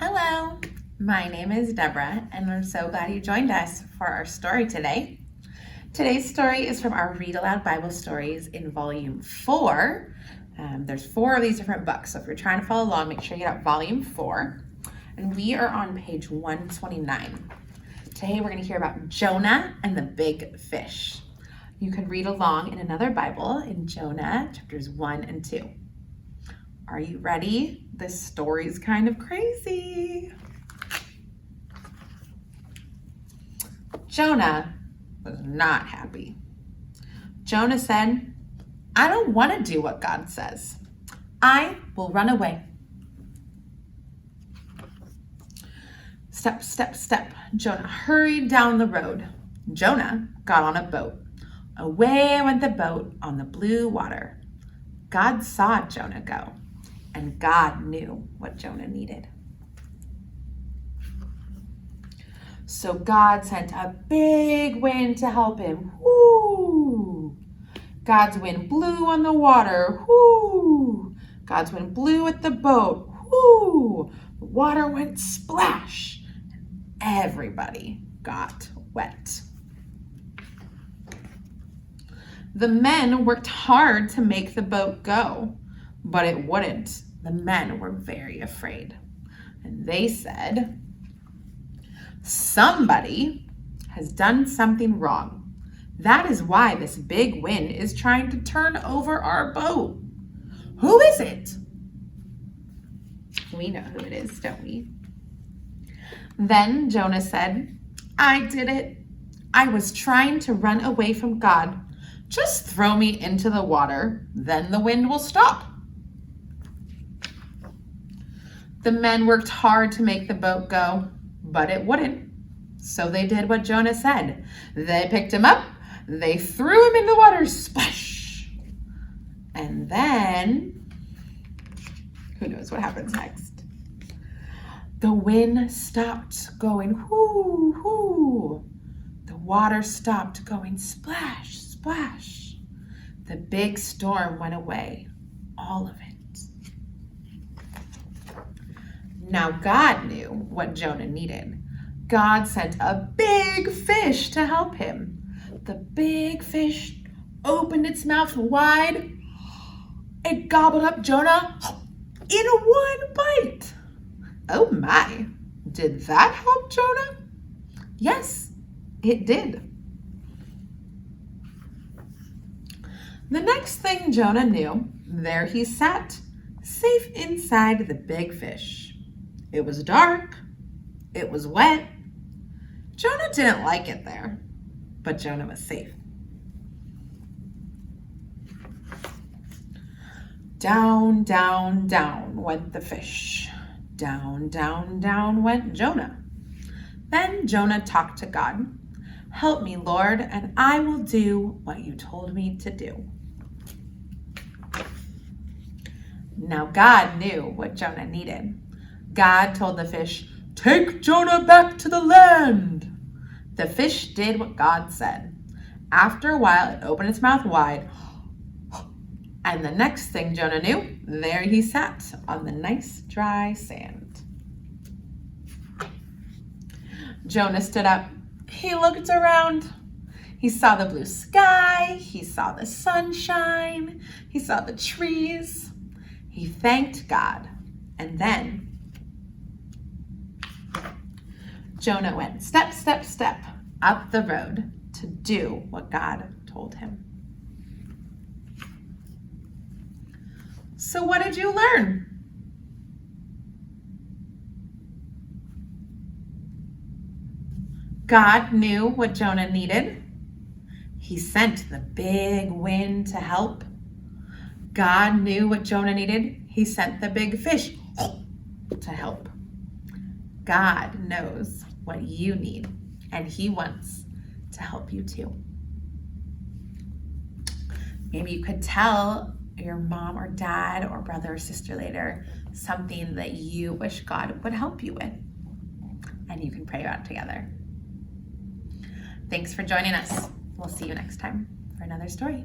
Hello, my name is Deborah, and I'm so glad you joined us for our story today. Today's story is from our Read Aloud Bible Stories in Volume 4. There's 4 of these different books, so if you're trying to follow along, make sure you get out Volume 4. And we are on page 129. Today we're going to hear about Jonah and the big fish. You can read along in another Bible in Jonah chapters 1 and 2. Are you ready? This story's kind of crazy. Jonah was not happy. Jonah said, I don't want to do what God says. I will run away. Step, step, step. Jonah hurried down the road. Jonah got on a boat. Away went the boat on the blue water. God saw Jonah go, and God knew what Jonah needed. So God sent a big wind to help him. Whoo! God's wind blew on the water. Whoo! God's wind blew at the boat. Whoo! The water went splash. Everybody got wet. The men worked hard to make the boat go, but it wouldn't. The men were very afraid. And they said, somebody has done something wrong. That is why this big wind is trying to turn over our boat. Who is it? We know who it is, don't we? Then Jonah said, I did it. I was trying to run away from God. Just throw me into the water, then the wind will stop. The men worked hard to make the boat go, but it wouldn't. So they did what Jonah said. They picked him up, they threw him in the water, splash. And then, who knows what happens next? The wind stopped going whoo, whoo. The water stopped going splash, splash. The big storm went away, all of it. Now God knew what Jonah needed. God sent a big fish to help him. The big fish opened its mouth wide. It gobbled up Jonah in one bite. Oh my, did that help Jonah? Yes, it did. The next thing Jonah knew, there he sat, safe inside the big fish. It was dark. It was wet. Jonah didn't like it there, but Jonah was safe. Down, down, down went the fish. Down, down, down went Jonah. Then Jonah talked to God. Help me, Lord, and I will do what you told me to do. Now God knew what Jonah needed. God told the fish, take Jonah back to the land. The fish did what God said. After a while, it opened its mouth wide. And the next thing Jonah knew, there he sat on the nice dry sand. Jonah stood up. He looked around. He saw the blue sky. He saw the sunshine. He saw the trees. He thanked God. And then Jonah went step, step, step up the road to do what God told him. So what did you learn? God knew what Jonah needed. He sent the big wind to help. God knew what Jonah needed. He sent the big fish to help. God knows what you need, and he wants to help you too. Maybe you could tell your mom or dad or brother or sister later something that you wish God would help you with, and you can pray about it together. Thanks for joining us. We'll see you next time for another story.